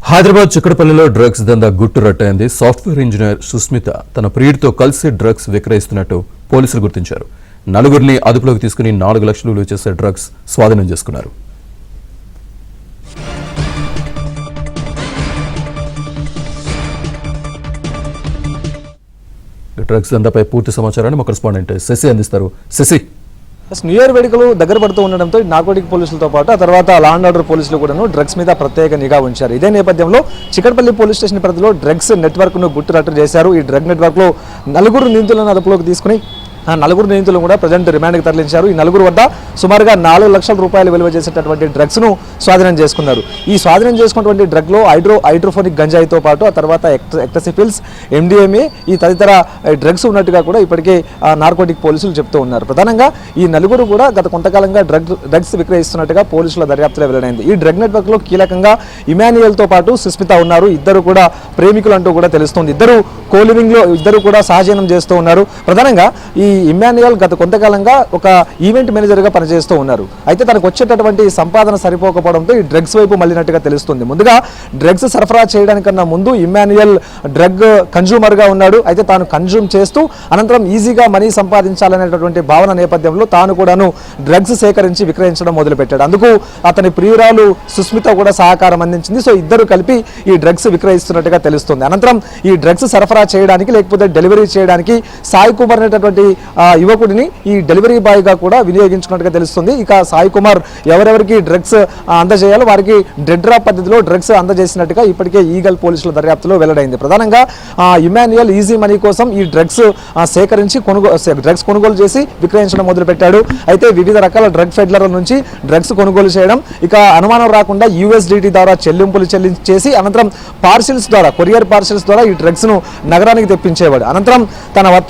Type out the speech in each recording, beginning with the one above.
Hyderabad చిక్కడపల్లిలో drugs దందా గుట్టురట్టయింది. Software engineer Susmitha తన ప్రియుడితో కలిసి డ్రగ్స్ విక్రయిస్తున్నట్టు పోలీసులు గుర్తించారు. నలుగురిని అదుపులోకి తీసుకుని 4 లక్షలు విలువ చేసే డ్రగ్స్ స్వాధీనం చేసుకున్నారు. డ్రగ్స్ దందాపై పూర్తి సమాచారాన్ని మా కరెస్పాండెంట్ శశి అందిస్తారు. శశి, న్యూ ఇయర్ వేడుకలు దగ్గర పడుతూ ఉండడంతో నార్కోటిక్ పోలీసులతో పాటు ఆ తర్వాత లా అండ్ ఆర్డర్ పోలీసులు కూడా డ్రగ్స్ మీద ప్రత్యేక నిఘా ఉంచారు. ఇదే నేపథ్యంలో చిక్కడపల్లి పోలీస్ స్టేషన్ పరిధిలో డ్రగ్స్ నెట్వర్క్ ను గుట్టురట్టు చేశారు. ఈ డ్రగ్ నెట్వర్క్ లో 4 నిందితులను అదుపులోకి తీసుకుని 4 నిందితులను కూడా ప్రజెంట్ రిమాండ్కి తరలించారు. ఈ 4 వద్ద సుమారుగా 4 లక్షల రూపాయలు విలువ చేసేటటువంటి డ్రగ్స్ ను స్వాధీనం చేసుకున్నారు. ఈ స్వాధీనం చేసుకున్నటువంటి డ్రగ్ లో హైడ్రోఫోనిక్ గంజాయితో పాటు ఆ తర్వాత ఎక్టసిఫిల్స్, MDMA ఈ తదితర డ్రగ్స్ ఉన్నట్టుగా కూడా ఇప్పటికే నార్కోటిక్ పోలీసులు చెప్తూ ఉన్నారు. ప్రధానంగా ఈ 4 కూడా గత కొంతకాలంగా డ్రగ్స్ విక్రయిస్తున్నట్టుగా పోలీసుల దర్యాప్తులో వెల్లడైంది. ఈ డ్రగ్ నెట్వర్క్ లో కీలకంగా ఇమాన్యుయల్ తో పాటు సుస్మిత ఉన్నారు. ఇద్దరు కూడా ప్రేమికులు అంటూ కూడా తెలుస్తుంది. ఇద్దరు కోలివింగ్ లో ఇద్దరు కూడా సహజీవనం చేస్తూ ఉన్నారు. ప్రధానంగా ఈ ఇమాన్యుయల్ గత కొంతకాలంగా ఒక ఈవెంట్ మేనేజర్ గా పనిచేస్తూ ఉన్నారు. అయితే తనకు వచ్చేటటువంటి సంపాదన సరిపోకపోవడంతో ఈ డ్రగ్స్ వైపు మళ్ళినట్టుగా తెలుస్తుంది. ముందుగా డ్రగ్స్ సరఫరా చేయడానికన్నా ముందు ఇమాన్యుయల్ డ్రగ్ కన్జ్యూమర్ గా ఉన్నాడు. అయితే తాను కన్జ్యూమ్ చేస్తూ అనంతరం ఈజీగా మనీ సంపాదించాలనేటటువంటి భావన నేపథ్యంలో తాను కూడాను డ్రగ్స్ సేకరించి విక్రయించడం మొదలుపెట్టాడు. అందుకు అతని ప్రియురాలు సుస్మిత కూడా సహకారం అందించింది. సో ఇద్దరు కలిపి ఈ డ్రగ్స్ విక్రయిస్తున్నట్టుగా తెలుస్తుంది. అనంతరం ఈ డ్రగ్స్ సరఫరా చేయడానికి లేకపోతే డెలివరీ చేయడానికి సాయి కుమార్ అనేటటువంటి యువకుడిని ఈ డెలివరీ బాయ్ గా కూడా వినియోగించుకున్నట్టుగా తెలుస్తుంది. ఇక సాయి కుమార్ ఎవరెవరికి డ్రగ్స్ అందజేయాలో వారికి డెడ్ డ్రాప్ పద్ధతిలో డ్రగ్స్ అందజేసినట్టుగా ఇప్పటికే ఈగల్ పోలీసుల దర్యాప్తులో వెల్లడైంది. ప్రధానంగా ఇమాన్యుయల్ ఈజీ మనీ కోసం ఈ డ్రగ్స్ సేకరించి డ్రగ్స్ కొనుగోలు చేసి విక్రయించడం మొదలుపెట్టాడు. అయితే వివిధ రకాల డ్రగ్ ఫెడ్లర్ల నుంచి డ్రగ్స్ కొనుగోలు చేయడం, ఇక అనుమానం రాకుండా USDT ద్వారా చెల్లింపులు చేసి అనంతరం పార్సిల్స్ ద్వారా కొరియర్ పార్సిల్స్ ద్వారా ఈ డ్రగ్స్ ను నగరానికి తెప్పించేవాడు. అనంతరం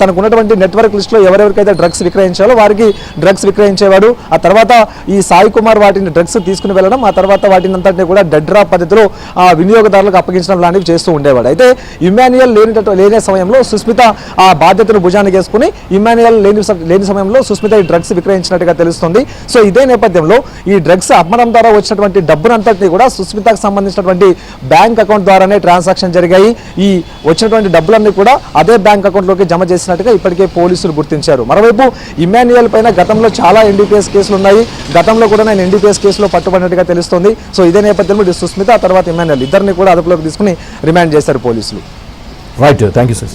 తనకు ఉన్నటువంటి నెట్వర్క్ లిస్ట్ లో ఎవరెవరికైతే డ్రగ్స్ విక్రయించాలో వారికి డ్రగ్స్ విక్రయించేవాడు. ఆ తర్వాత ఈ సాయి కుమార్ వాటిని డ్రగ్స్ తీసుకుని వెళ్ళడం, ఆ తర్వాత వాటిని అంతటినీ కూడా డెడ్ డ్రాప్ పద్ధతిలో వినియోగదారులకు అప్పగించడం లాంటివి చేస్తూ ఉండేవాడు. అయితే ఇమాన్యుయల్ లేని సమయంలో సుస్మిత ఆ బాధ్యతను భుజానికి వేసుకుని ఇమాన్యుయల్ లేని సమయంలో సుస్మిత ఈ డ్రగ్స్ విక్రయించినట్టుగా తెలుస్తుంది. సో ఇదే నేపథ్యంలో ఈ డ్రగ్స్ అమ్మడం ద్వారా వచ్చినటువంటి డబ్బునంతటినీ కూడా సుస్మితకు సంబంధించినటువంటి బ్యాంక్ అకౌంట్ ద్వారానే ట్రాన్సాక్షన్ జరిగాయి. ఈ వచ్చినటువంటి డబ్బులన్నీ కూడా అదే బ్యాంక్ అకౌంట్ లోకి జమ చేసినట్టుగా ఇప్పటికే పోలీసులు గుర్తించారు. మరోవైపు ఇమాన్యుయల్ పైన గతంలో చాలా NDPS కేసులు ఉన్నాయి. గతంలో కూడా నేను NDPS కేసులో పట్టుబడినట్టుగా తెలుస్తుంది. సో ఇదే నేపథ్యంలో సుస్మిత తర్వాత ఇమాన్యుయల్ ఇద్దరిని కూడా అదుపులోకి తీసుకుని రిమాండ్ చేశారు పోలీసులు. Right, thank you sir.